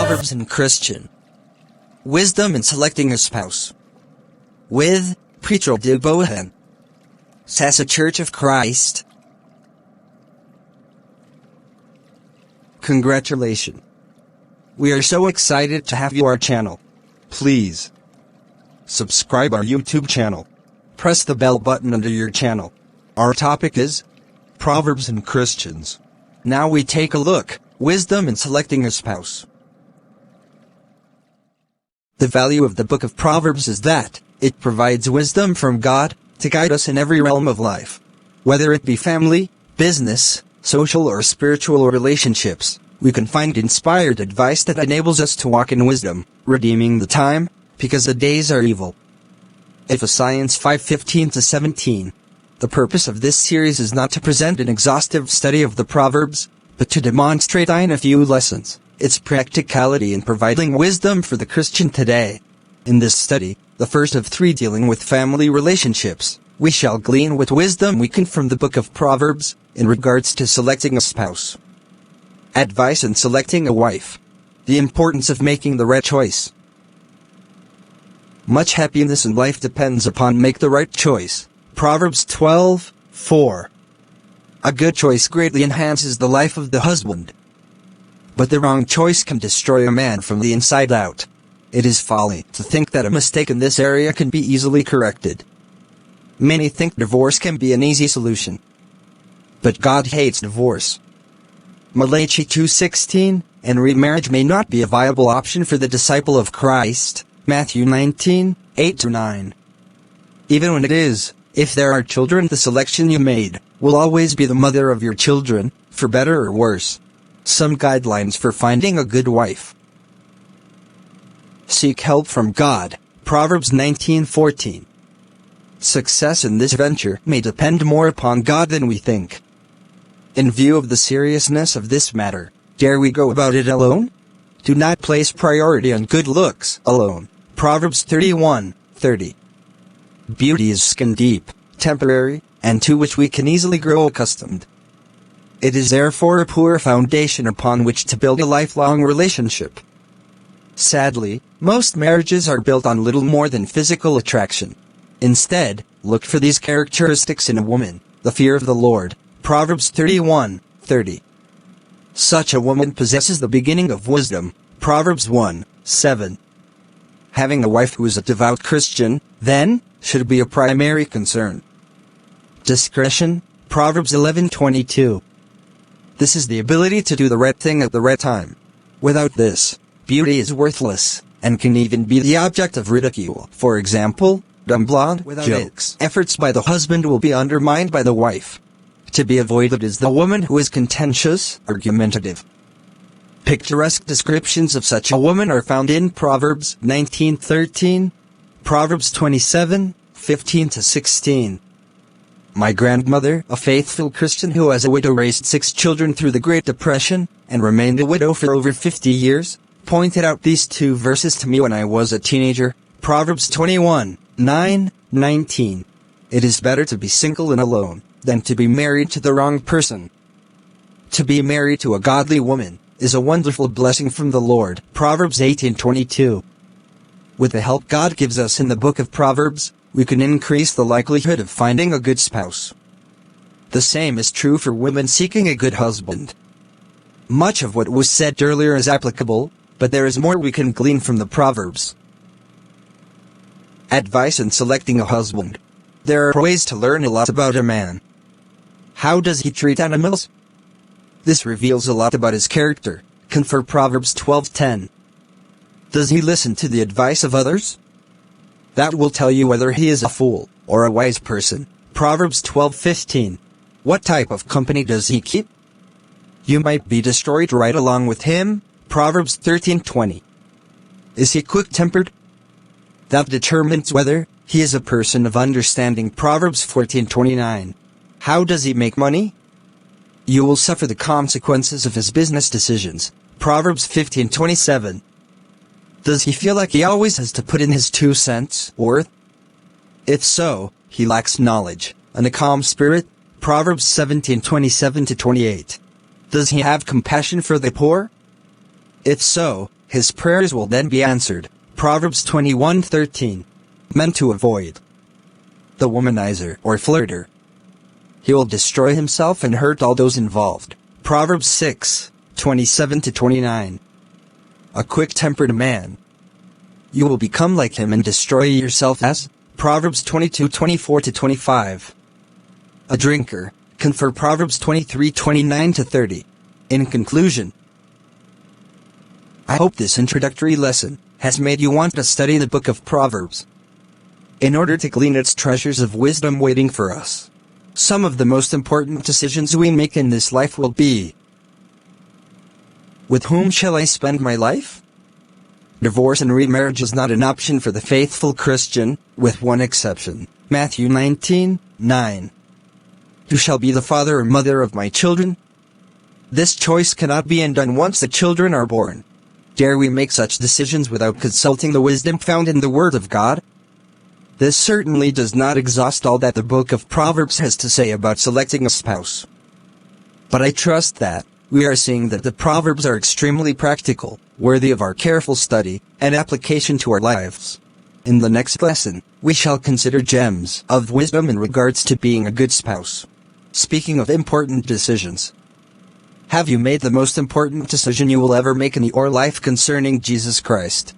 Proverbs in Christian. Wisdom in selecting a spouse. With Preacher de Boahen. Sasa Church of Christ. Congratulations. We are so excited to have you on our channel. Please subscribe our YouTube channel. Press the bell button under your channel. Our topic is Proverbs in Christians. Now we take a look. Wisdom in selecting a spouse. The value of the book of Proverbs is that it provides wisdom from God to guide us in every realm of life. Whether it be family, business, social or spiritual relationships, we can find inspired advice that enables us to walk in wisdom, redeeming the time, because the days are evil. Ephesians 5:15-17. The purpose of this series is not to present an exhaustive study of the Proverbs, but to demonstrate in a few lessons its practicality in providing wisdom for the Christian today. In this study, the first of 3 dealing with family relationships, we shall glean what wisdom we can from the book of Proverbs in regards to selecting a spouse. Advice in selecting a wife. The importance of making the right choice. Much happiness in life depends upon make the right choice. Proverbs 12:4. A good choice greatly enhances the life of the husband. But the wrong choice can destroy a man from the inside out. It is folly to think that a mistake in this area can be easily corrected. Many think divorce can be an easy solution. But God hates divorce. Malachi 2:16, and remarriage may not be a viable option for the disciple of Christ. Matthew 19:8-9. Even when it is, if there are children, the selection you made will always be the mother of your children, for better or worse. Some guidelines for finding a good wife. Seek help from God. Proverbs 19:14. Success in this venture may depend more upon God than we think. In view of the seriousness of this matter, dare we go about it alone? Do not place priority on good looks alone. Proverbs 31:30. Beauty is skin deep, temporary, and to which we can easily grow accustomed. It is therefore a poor foundation upon which to build a lifelong relationship. Sadly, most marriages are built on little more than physical attraction. Instead, look for these characteristics in a woman: the fear of the Lord. Proverbs 31:30. Such a woman possesses the beginning of wisdom. Proverbs 1:7. Having a wife who is a devout Christian, then, should be a primary concern. Discretion. Proverbs 11:22. This is the ability to do the right thing at the right time. Without this, beauty is worthless, and can even be the object of ridicule. For example, dumb blonde without jokes. Efforts by the husband will be undermined by the wife. To be avoided is the woman who is contentious, argumentative. Picturesque descriptions of such a woman are found in Proverbs 19:13, Proverbs 27:15-16. My grandmother, a faithful Christian who as a widow raised 6 children through the Great Depression, and remained a widow for over 50 years, pointed out these 2 verses to me when I was a teenager. Proverbs 21:9-19. It is better to be single and alone, than to be married to the wrong person. To be married to a godly woman is a wonderful blessing from the Lord. Proverbs 18:22. With the help God gives us in the book of Proverbs, we can increase the likelihood of finding a good spouse. The same is true for women seeking a good husband. Much of what was said earlier is applicable, but there is more we can glean from the Proverbs. Advice in selecting a husband. There are ways to learn a lot about a man. How does he treat animals? This reveals a lot about his character. Confer Proverbs 12:10. Does he listen to the advice of others? That will tell you whether he is a fool or a wise person. Proverbs 12:15. What type of company does he keep? You might be destroyed right along with him. Proverbs 13:20. Is he quick-tempered? That determines whether he is a person of understanding. Proverbs 14:29. How does he make money? You will suffer the consequences of his business decisions. Proverbs 15:27. Does he feel like he always has to put in his 2 cents worth? If so, he lacks knowledge and a calm spirit. Proverbs 17:27-28. Does he have compassion for the poor? If so, his prayers will then be answered. Proverbs 21:13. Men to avoid. The womanizer or flirter. He will destroy himself and hurt all those involved. Proverbs 6:27-29. A quick-tempered man. You will become like him and destroy yourself as. Proverbs 22:24-25. A drinker. Confer Proverbs 23:29-30. In conclusion, I hope this introductory lesson has made you want to study the book of Proverbs in order to glean its treasures of wisdom waiting for us. Some of the most important decisions we make in this life will be: with whom shall I spend my life? Divorce and remarriage is not an option for the faithful Christian, with one exception. Matthew 19:9. Who shall be the father or mother of my children? This choice cannot be undone once the children are born. Dare we make such decisions without consulting the wisdom found in the Word of God? This certainly does not exhaust all that the book of Proverbs has to say about selecting a spouse. But I trust that we are seeing that the Proverbs are extremely practical, worthy of our careful study and application to our lives. In the next lesson, we shall consider gems of wisdom in regards to being a good spouse. Speaking of important decisions, have you made the most important decision you will ever make in your life concerning Jesus Christ?